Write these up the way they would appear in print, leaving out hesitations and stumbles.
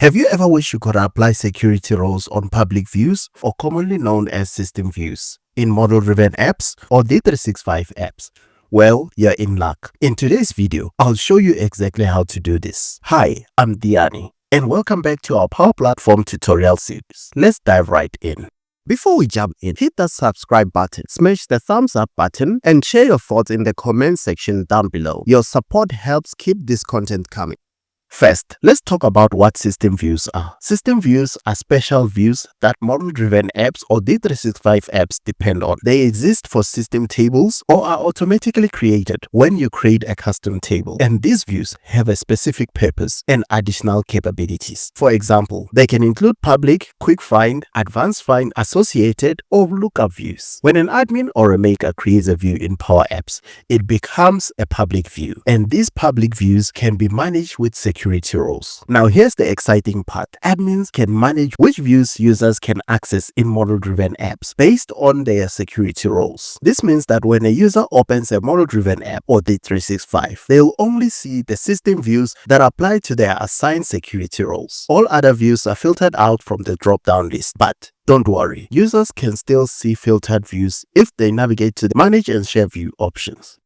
Have you ever wished you could apply security roles on public views, or commonly known as system views, in model-driven apps or D365 apps? Well, you're in luck. In today's video, I'll show you exactly how to do this. Hi, I'm Tiyani, and welcome back to our Power Platform tutorial series. Let's dive right in. Before we jump in, hit that subscribe button, smash the thumbs up button, and share your thoughts in the comment section down below. Your support helps keep this content coming. First, let's talk about what system views are. System views are special views that model-driven apps or D365 apps depend on. They exist for system tables or are automatically created when you create a custom table. And these views have a specific purpose and additional capabilities. For example, they can include public, quick find, advanced find, associated, or lookup views. When an admin or a maker creates a view in Power Apps, it becomes a public view. And these public views can be managed with security roles. Now here's the exciting part. Admins can manage which views users can access in model-driven apps based on their security roles. This means that when a user opens a model-driven app or D365, they'll only see the system views that apply to their assigned security roles. All other views are filtered out from the drop-down list, but don't worry, users can still see filtered views if they navigate to the Manage and Share View options.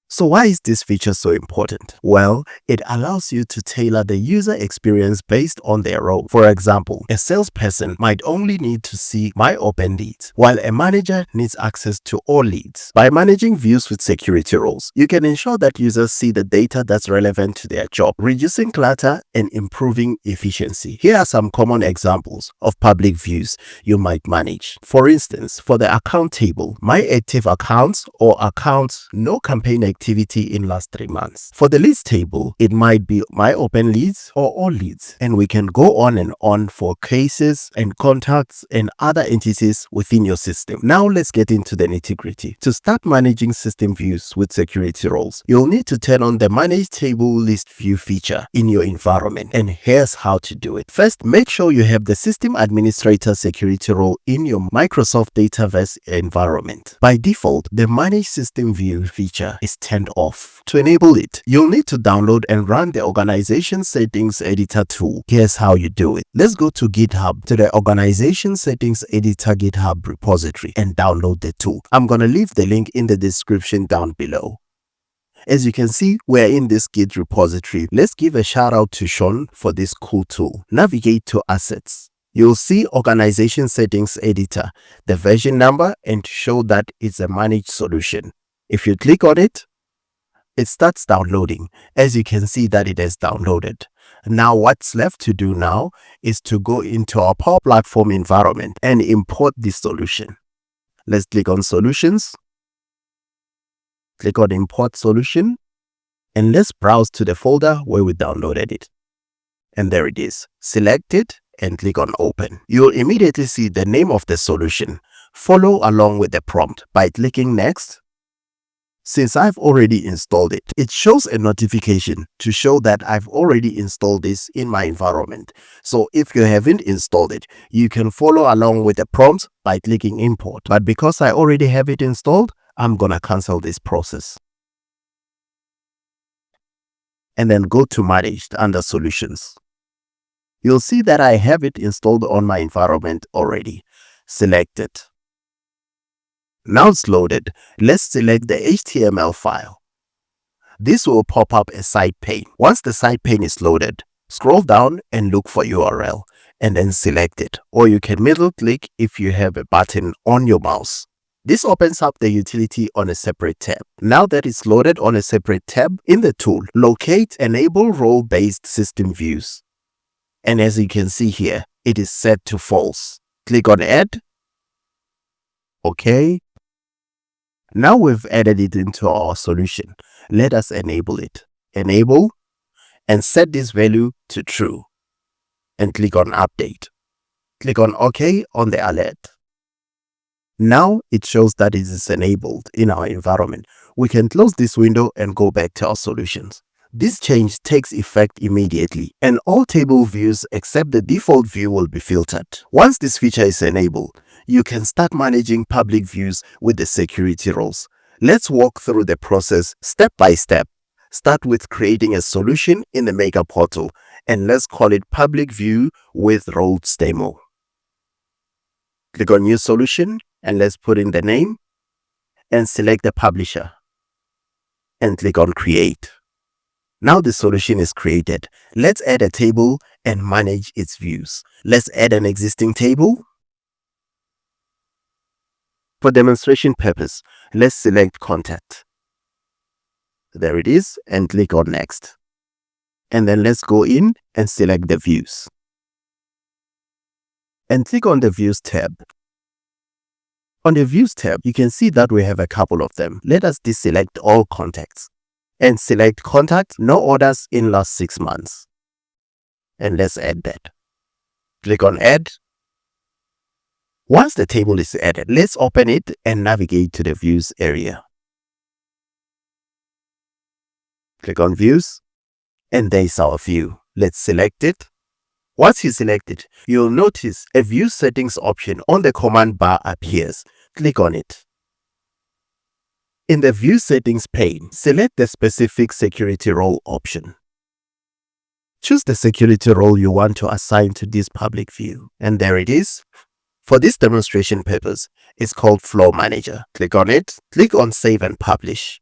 So why is this feature so important? Well, it allows you to tailor the user experience based on their role. For example, a salesperson might only need to see My Open Leads, while a manager needs access to all leads. By managing views with security roles, you can ensure that users see the data that's relevant to their job, reducing clutter and improving efficiency. Here are some common examples of public views you might manage. For instance, for the account table, My Active Accounts or Accounts No Campaign Activity in last 3 months. For the leads table, it might be My Open Leads or All Leads, and we can go on and on for cases and contacts and other entities within your system. Now let's get into the nitty-gritty. To start managing system views with security roles, you'll need to turn on the Manage Table List View feature in your environment, and here's how to do it. First, make sure you have the System Administrator security role in your Microsoft Dataverse environment. By default, the Manage System View feature is turned off. To enable it, you'll need to download and run the Organization Settings Editor tool. Here's how you do it. Let's go to GitHub, to the Organization Settings Editor GitHub repository, and download the tool. I'm gonna leave the link in the description down below. As you can see, we're in this Git repository. Let's give a shout out to Sean for this cool tool. Navigate to Assets. You'll see Organization Settings Editor, the version number, and to show that it's a managed solution. If you click on it, it starts downloading. As you can see that it has downloaded. Now what's left to do now is to go into our Power Platform environment and import this solution. Let's click on Solutions, click on Import Solution, and let's browse to the folder where we downloaded it. And there it is. Select it and click on Open. You'll immediately see the name of the solution. Follow along with the prompt by clicking Next. Since I've already installed it, it shows a notification to show that I've already installed this in my environment. So if you haven't installed it, you can follow along with the prompt by clicking Import. But because I already have it installed, I'm gonna cancel this process. And then go to Managed under Solutions. You'll see that I have it installed on my environment already. Select it. Now it's loaded. Let's select the HTML file. This will pop up a side pane. Once the side pane is loaded, scroll down and look for URL and then select it. Or you can middle click if you have a button on your mouse. This opens up the utility on a separate tab. Now that it's loaded on a separate tab in the tool, locate Enable Role-Based System Views. And as you can see here, it is set to false. Click on Add. Okay. Now we've added it into our solution. Let us enable it. Enable and set this value to true and click on Update. Click on OK on the alert. Now it shows that it is enabled in our environment. We can close this window and go back to our solutions. This change takes effect immediately, and all table views except the default view will be filtered. Once this feature is enabled, you can start managing public views with the security roles. Let's walk through the process step by step. Start with creating a solution in the Maker portal, and let's call it Public View with Roles Demo. Click on New Solution, and let's put in the name, and select the publisher, and click on Create. Now the solution is created. Let's add a table and manage its views. Let's add an existing table. For demonstration purpose, let's select Contact. There it is, and click on Next. And then let's go in and select the views. And click on the Views tab. On the Views tab, you can see that we have a couple of them. Let us deselect all contacts and select Contact, no orders in last 6 months. And let's add that. Click on Add. Once the table is added, let's open it and navigate to the Views area. Click on Views, and there's our view. Let's select it. Once you select it, you'll notice a View Settings option on the command bar appears. Click on it. In the View Settings pane, select the specific security role option. Choose the security role you want to assign to this public view, and there it is. For this demonstration purpose, it's called Flow Manager. Click on it, click on Save and Publish.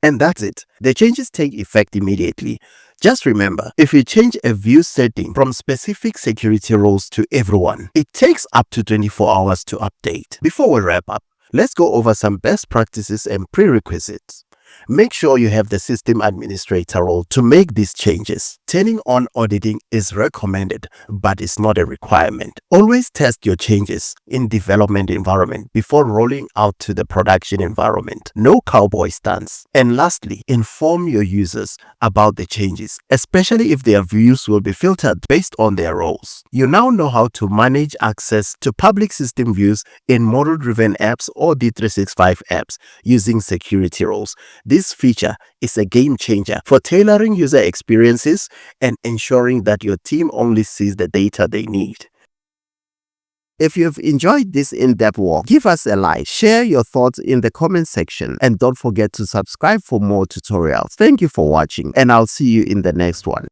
And that's it. The changes take effect immediately. Just remember, if you change a view setting from specific security roles to everyone, it takes up to 24 hours to update. Before we wrap up, let's go over some best practices and prerequisites. Make sure you have the system administrator role to make these changes. Turning on auditing is recommended, but it's not a requirement. Always test your changes in development environment before rolling out to the production environment. No cowboy stance. And lastly, inform your users about the changes, especially if their views will be filtered based on their roles. You now know how to manage access to public system views in model-driven apps or D365 apps using security roles. This feature is a game changer for tailoring user experiences and ensuring that your team only sees the data they need. If you've enjoyed this in-depth walk, give us a like, share your thoughts in the comment section, and don't forget to subscribe for more tutorials. Thank you for watching, and I'll see you in the next one.